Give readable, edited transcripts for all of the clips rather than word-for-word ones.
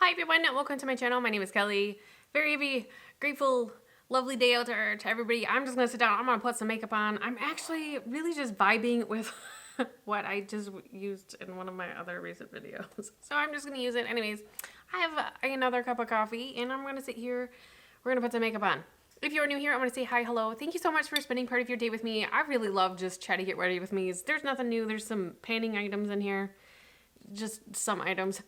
Hi everyone, welcome to my channel. My name is Kelly. Very grateful, lovely day out there to everybody. I'm just gonna sit down, I'm gonna put some makeup on. I'm actually really just vibing with what I just used in one of my other recent videos. So I'm just gonna use it. Anyways, I have another cup of coffee and I'm gonna sit here. We're gonna put some makeup on. If you're new here, I want to say hi, hello. Thank you so much for spending part of your day with me. I really love just chatty get ready with me. There's nothing new. There's some painting items in here. Just some items.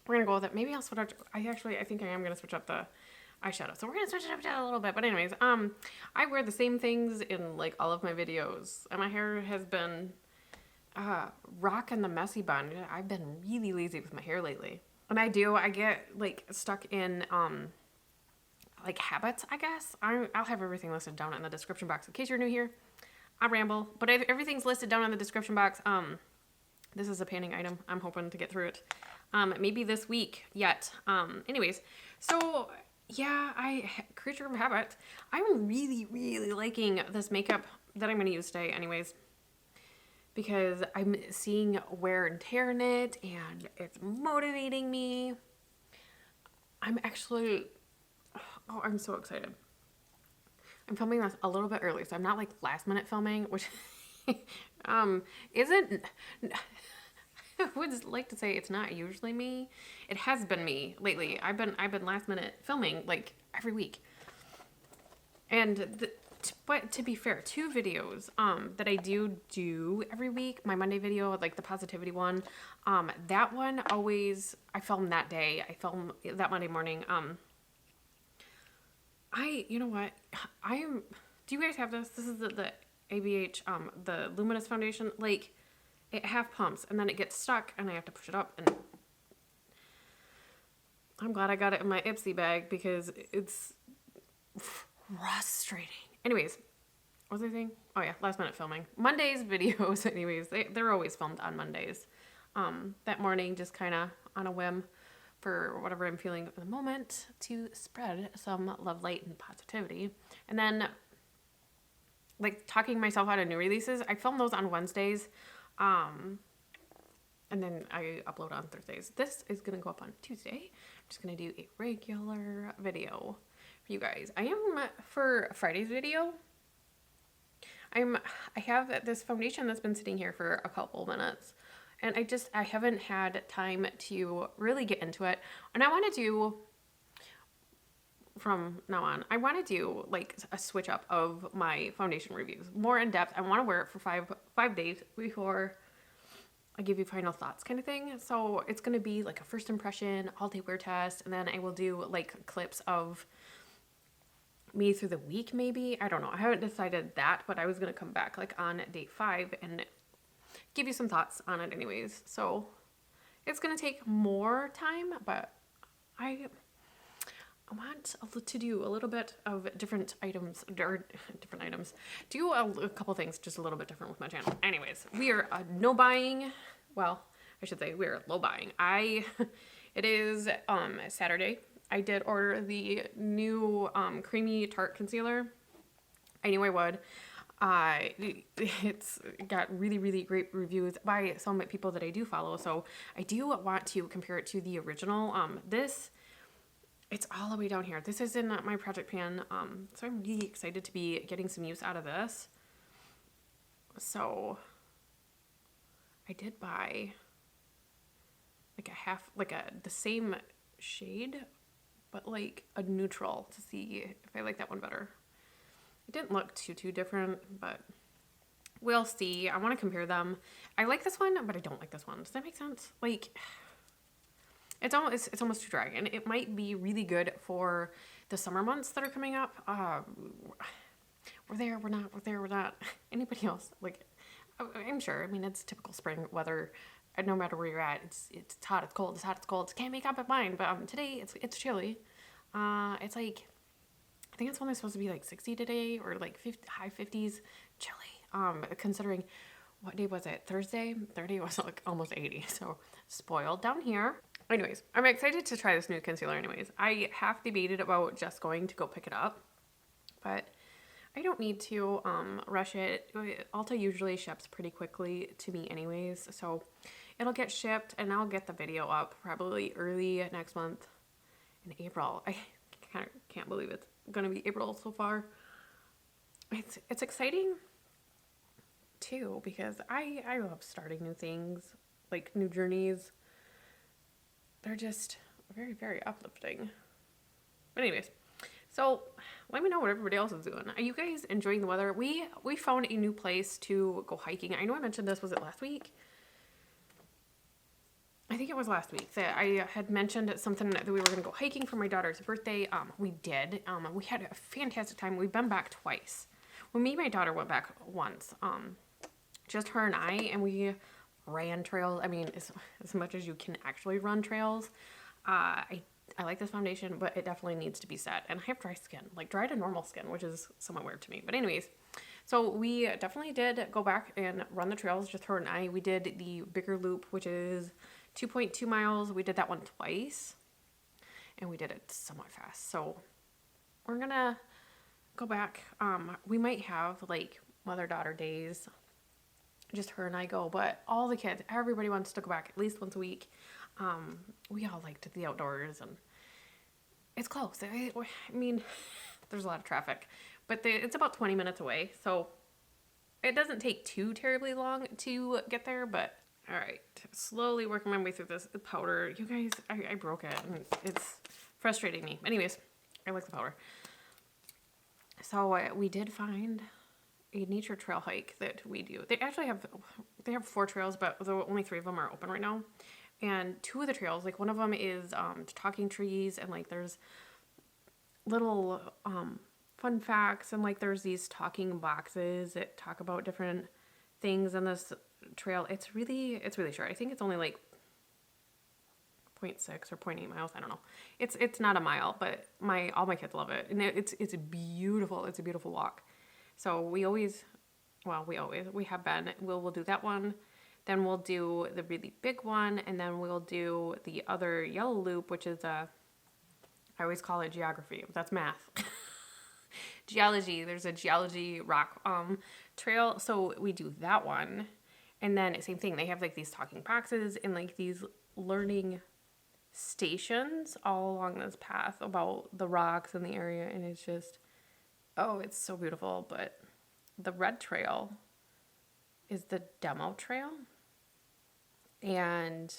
We're gonna go with it. Maybe I'll switch up. I think I am gonna switch up the eyeshadow. So we're gonna switch it up a little bit. But anyways, I wear the same things in like all of my videos, and my hair has been rocking the messy bun. I've been really lazy with my hair lately, and I get like stuck in like habits, I guess. I'll have everything listed down in the description box in case you're new here. I ramble, but everything's listed down in the description box. This is a painting item. I'm hoping to get through it. Maybe this week yet. Anyways, so yeah, creature of habit. I'm really liking this makeup that I'm going to use today anyways, because I'm seeing wear and tear in it and it's motivating me. I'm actually, oh, I'm so excited. I'm filming this a little bit early, so I'm not like last minute filming, which isn't, I would like to say it's not usually me. It has been me lately. I've been last minute filming like every week. And but to be fair, 2 videos that I do every week. My Monday video, like the positivity one, that one always I film that day. I film that Monday morning. You know what? Do you guys have this? This is the ABH the Luminous foundation. Like, it half pumps and then it gets stuck and I have to push it up, and I'm glad I got it in my Ipsy bag because it's frustrating. Anyways, what was I saying? Oh yeah, last minute filming. Monday's videos, anyways, they're always filmed on Mondays. That morning, just kind of on a whim for whatever I'm feeling at the moment to spread some love, light, and positivity. And then, like, talking myself out of new releases, I film those on Wednesdays. And then I upload on Thursdays. This is going to go up on Tuesday. I'm just going to do a regular video for you guys. For Friday's video, I have this foundation that's been sitting here for a couple minutes. And I haven't had time to really get into it. And I want to do, from now on, I want to do like a switch up of my foundation reviews. More in depth. I want to wear it for five days before I give you final thoughts kind of thing. So it's going to be like a first impression, all day wear test. And then I will do like clips of me through the week maybe. I don't know. I haven't decided that, but I was going to come back like on day 5 and give you some thoughts on it anyways. So it's going to take more time, but I want to do a little bit of different items, do a couple things just a little bit different with my channel. Anyways, we are no buying, well, I should say we're low buying. It is Saturday. I did order the new creamy tarte concealer. I knew I would. It's got really great reviews by some people that I do follow, so I do want to compare it to the original. It's all the way down here. This is in my project pan, so I'm really excited to be getting some use out of this. So I did buy like the same shade, but like a neutral to see if I like that one better. It didn't look too different, but we'll see. I want to compare them. I like this one, but I don't like this one. Does that make sense? Like, it's almost too dry, and it might be really good for the summer months that are coming up. We're there, we're not, we're there, we're not. Anybody else? Like, I'm sure. I mean, it's typical spring weather. No matter where you're at, it's hot, it's cold, it's hot, it's cold. Can't make up my mind. But today it's chilly. It's like, I think it's only supposed to be like 60 today, or like high 50s, chilly. Considering, what day was it? Thursday was like almost 80. So spoiled down here. Anyways, I'm excited to try this new concealer anyways. I half debated about just going to go pick it up, but I don't need to rush it. Ulta usually ships pretty quickly to me anyways, so it'll get shipped, and I'll get the video up probably early next month in April. I kind of can't believe it's gonna be April so far. It's exciting too, because I love starting new things, like new journeys. They're just very, very uplifting. But anyways, so let me know what everybody else is doing. Are you guys enjoying the weather? We found a new place to go hiking. I know I mentioned this, was it last week? I think it was last week that I had mentioned something that we were going to go hiking for my daughter's birthday. We did. We had a fantastic time. We've been back twice. Well, me and my daughter went back once. Just her and and we ran trails. I mean, as much as you can actually run trails. I like this foundation, but it definitely needs to be set. And I have dry skin, like dry to normal skin, which is somewhat weird to me. But anyways, so we definitely did go back and run the trails, just her and I. We did the bigger loop, which is 2.2 miles. We did that one twice, and we did it somewhat fast. So we're gonna go back. We might have like mother-daughter days, just her and I go, but all the kids, everybody wants to go back at least once a week. We all liked the outdoors, and it's close. I mean, there's a lot of traffic, but it's about 20 minutes away, so it doesn't take too terribly long to get there. But all right, slowly working my way through this powder. You guys, I broke it, and it's frustrating me. Anyways, I like the powder. So we did find a nature trail hike that we do. They actually have 4 trails, but only 3 of them are open right now. And 2 of the trails, like one of them is talking trees, and like there's little fun facts, and like there's these talking boxes that talk about different things in this trail. It's really short. I think it's only like 0.6 or 0.8 miles. I don't know. It's not a mile, but all my kids love it, and it's beautiful. It's a beautiful walk. So we have been. We'll do that one. Then we'll do the really big one, and then we'll do the other yellow loop, which is I always call it geography. That's math. Geology. There's a geology rock trail, so we do that one. And then same thing. They have like these talking boxes and like these learning stations all along this path about the rocks in the area, and it's just, oh, it's so beautiful. But the red trail is the demo trail. And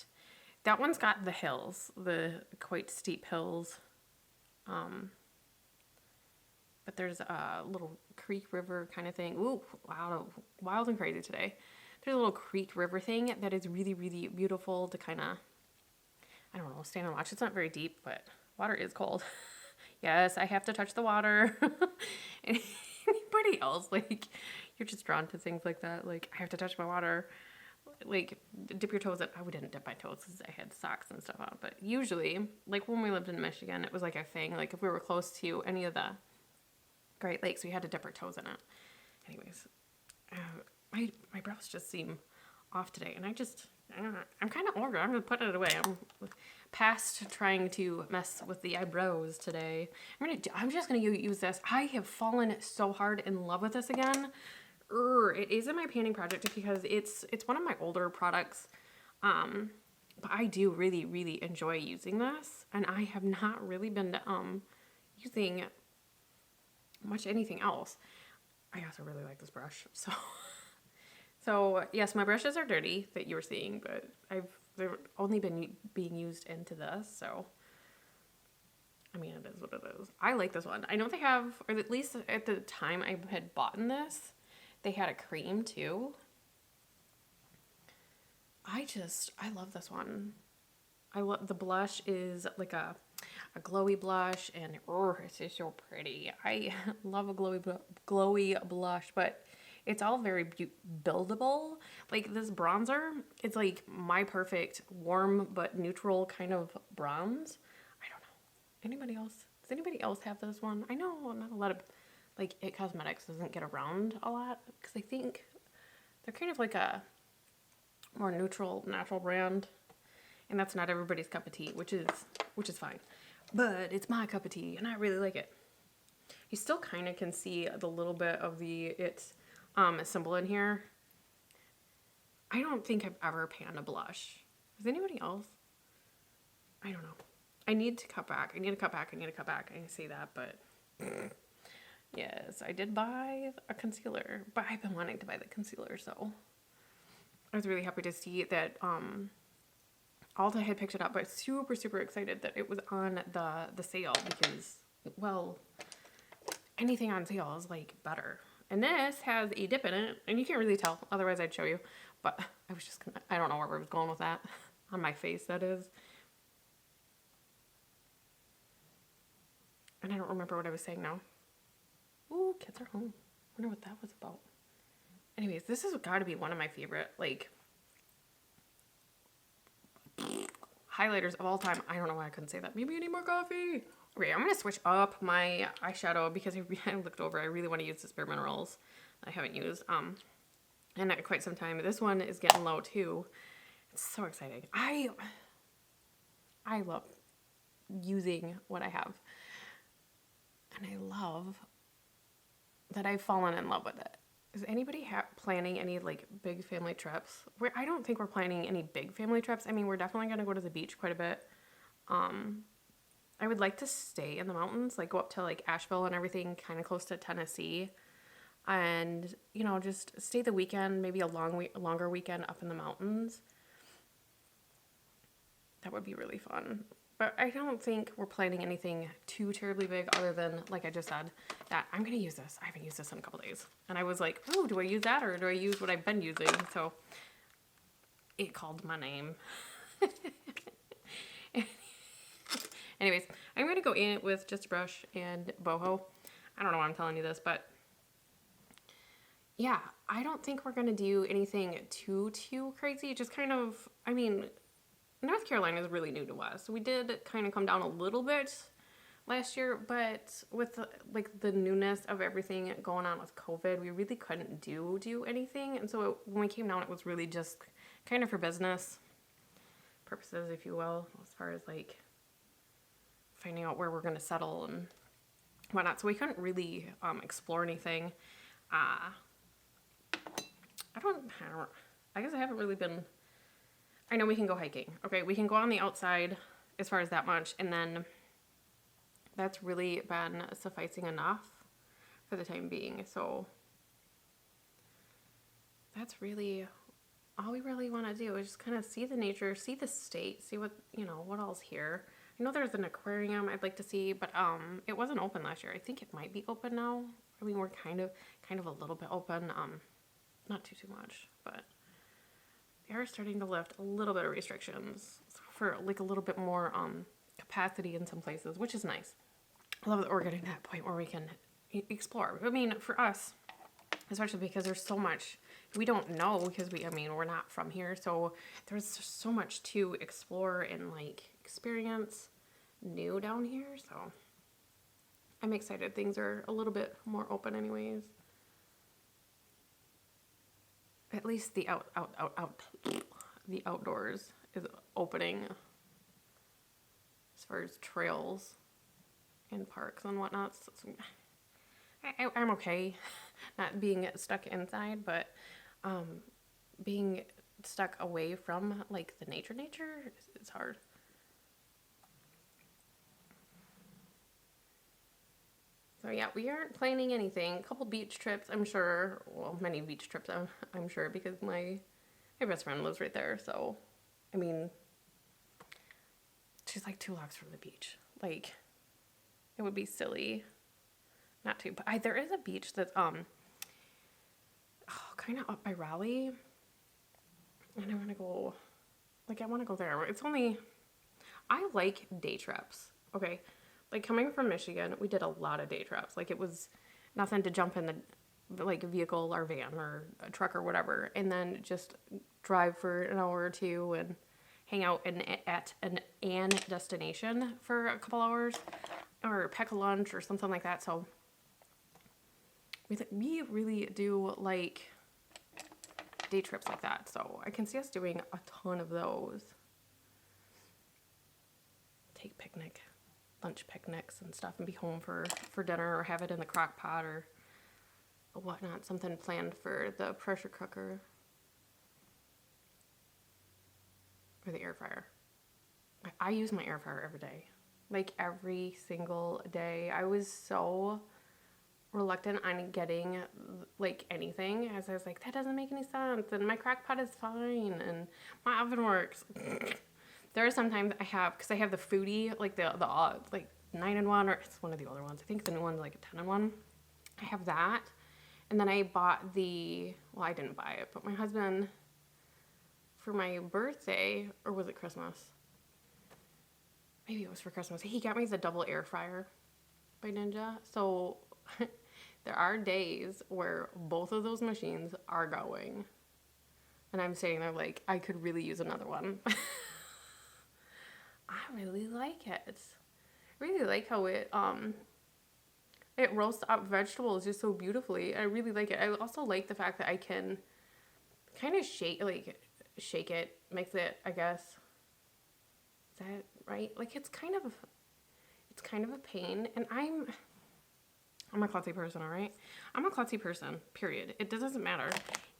that one's got the hills, the quite steep hills. But there's a little creek river kind of thing. Ooh, wow, wild and crazy today. There's a little creek river thing that is really, really beautiful to kind of, I don't know, stand and watch. It's not very deep, but water is cold. Yes, I have to touch the water. Anybody else, like, you're just drawn to things like that. Like, I have to touch my water. Like, dip your toes in. I didn't dip my toes because I had socks and stuff on. But usually, like when we lived in Michigan, it was like a thing. Like if we were close to any of the Great Lakes, we had to dip our toes in it. Anyways, my brows just seem off today. And I'm kind of older. I'm going to put it away. I'm past trying to mess with the eyebrows today. I'm just going to use this. I have fallen so hard in love with this again. It is in my painting project because it's one of my older products. But I do really, really enjoy using this. And I have not really been using much anything else. I also really like this brush. So yes, my brushes are dirty that you were seeing, but they've only been being used into this. So, I mean, it is what it is. I like this one. I know they have, or at least at the time I had bought this, they had a cream too. I love this one. The blush is like a glowy blush, and it's just so pretty. I love a glowy blush, but it's all very buildable. Like this bronzer, it's like my perfect warm but neutral kind of bronze. I don't know. Anybody else? Does anybody else have this one? I know not a lot of, like, It Cosmetics doesn't get around a lot because I think they're kind of like a more neutral, natural brand, and that's not everybody's cup of tea, which is fine. But it's my cup of tea, and I really like it. You still kind of can see the little bit of the symbol in here. I don't think I've ever panned a blush. Has anybody else? I don't know. I need to cut back. I need to cut back. I need to cut back. I say that, but yes, I did buy a concealer, but I've been wanting to buy the concealer, so I was really happy to see that Alta had picked it up, but super, super excited that it was on the sale because, well, anything on sale is like better. And this has a dip in it, and you can't really tell, otherwise I'd show you, but I was just gonna, I don't know where I was going with that. On my face, that is. And I don't remember what I was saying now. Ooh, kids are home. I wonder what that was about. Anyways, this has got to be one of my favorite, like, highlighters of all time. I don't know why I couldn't say that. Maybe I need more coffee. Okay, I'm going to switch up my eyeshadow because I looked over. I really want to use this Bare Minerals I haven't used in quite some time. This one is getting low too. It's so exciting. I love using what I have. And I love that I've fallen in love with it. Is anybody planning any like big family trips? I don't think we're planning any big family trips. I mean, we're definitely going to go to the beach quite a bit. I would like to stay in the mountains, like go up to like Asheville and everything, kind of close to Tennessee. And, you know, just stay the weekend, maybe a longer weekend up in the mountains. That would be really fun. But I don't think we're planning anything too terribly big other than, like I just said, that I'm going to use this. I haven't used this in a couple days. And I was like, oh, do I use that or do I use what I've been using? So it called my name. Anyways, I'm going to go in it with just a brush and boho. I don't know why I'm telling you this, but yeah, I don't think we're going to do anything too crazy. Just kind of, I mean, North Carolina is really new to us. We did kind of come down a little bit last year, but with like the newness of everything going on with COVID, we really couldn't do anything. And so when we came down, it was really just kind of for business purposes, if you will, as far as like finding out where we're going to settle and whatnot. So we couldn't really explore anything. I guess I haven't really been. I know we can go hiking. Okay, we can go on the outside as far as that much, and then that's really been sufficing enough for the time being. So that's really all we really want to do is just kind of see the nature, see the state, see what, you know, what all's here. I know there's an aquarium I'd like to see, but it wasn't open last year. I think it might be open now. I mean, we're kind of a little bit open, not too much, but they are starting to lift a little bit of restrictions for like a little bit more capacity in some places, which is nice. I love that we're getting to that point where we can explore. I mean, for us, especially because there's so much we don't know because we're not from here. So there's so much to explore and like experience new down here. So I'm excited. Things are a little bit more open anyways. At least the the outdoors is opening as far as trails and parks and whatnot. So I'm okay not being stuck inside, but being stuck away from like the nature is hard. So yeah, we aren't planning anything. A couple beach trips, I'm sure. Well, many beach trips, I'm sure, because my best friend lives right there. So, I mean, she's like 2 blocks from the beach. Like, it would be silly not to. But there is a beach that's kind of up by Raleigh, and I want to go. Like, I want to go there. It's only. I like day trips. Okay. Like, coming from Michigan, we did a lot of day trips. Like, it was nothing to jump in the, like, a vehicle or van or a truck or whatever, and then just drive for an hour or two and hang out at an destination for a couple hours or pack a lunch or something like that. So we really do like day trips like that. So I can see us doing a ton of those. Take lunch picnics and stuff and be home for dinner or have it in the crock pot or whatnot. Something planned for the pressure cooker. or the air fryer. I use my air fryer every day. Like every single day. I was so reluctant on getting like anything, as I was like, that doesn't make any sense, and my crock pot is fine, and my oven works. There are sometimes I have, because I have the Foodie, like the like 9-in-1, or it's one of the older ones. I think the new one's like a 10-in-1. I have that, and then I bought well, I didn't buy it, but my husband, for my birthday, or was it Christmas? Maybe it was for Christmas. He got me the double air fryer by Ninja. So there are days where both of those machines are going. And I'm sitting there like, I could really use another one. I really like it. I really like how it roasts up vegetables just so beautifully. I really like it. I also like the fact that I can kind of shake it, makes it, I guess, is that right? Like it's kind of a pain, and I'm a klutzy person, all right? I'm a klutzy person, period. It doesn't matter.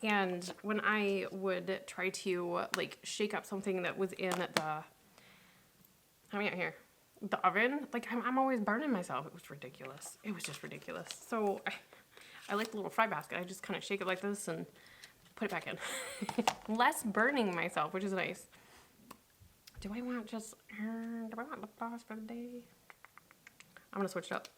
And when I would try to like shake up something that was in the oven, like I'm always burning myself. It was ridiculous. It was just ridiculous. So I like the little fry basket. I just kind of shake it like this and put it back in. Less burning myself, which is nice. Do I want lip gloss for the day? I'm gonna switch it up.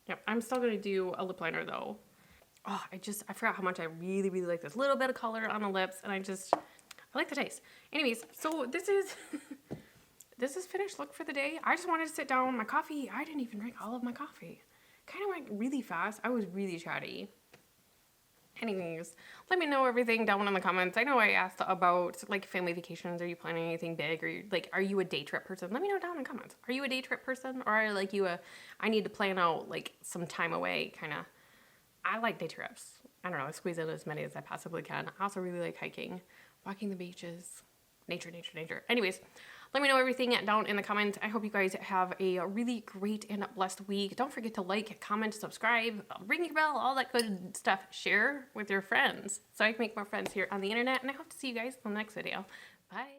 Yep, I'm still gonna do a lip liner though. Oh, I forgot how much I really, really like this little bit of color on the lips, and I like the taste. Anyways, so this is finished look for the day. I just wanted to sit down. My coffee, I didn't even drink all of my coffee. Kind of went really fast. I was really chatty. Anyways, let me know everything down in the comments. I know I asked about like family vacations. Are you planning anything big? Or like, are you a day trip person? Let me know down in the comments. Are you a day trip person, or are like you I need to plan out like some time away kind of? I like day trips. I don't know. I squeeze in as many as I possibly can. I also really like hiking, walking the beaches, nature. Anyways, let me know everything down in the comments. I hope you guys have a really great and blessed week. Don't forget to like, comment, subscribe, ring your bell, all that good stuff. Share with your friends so I can make more friends here on the internet. And I hope to see you guys in the next video. Bye.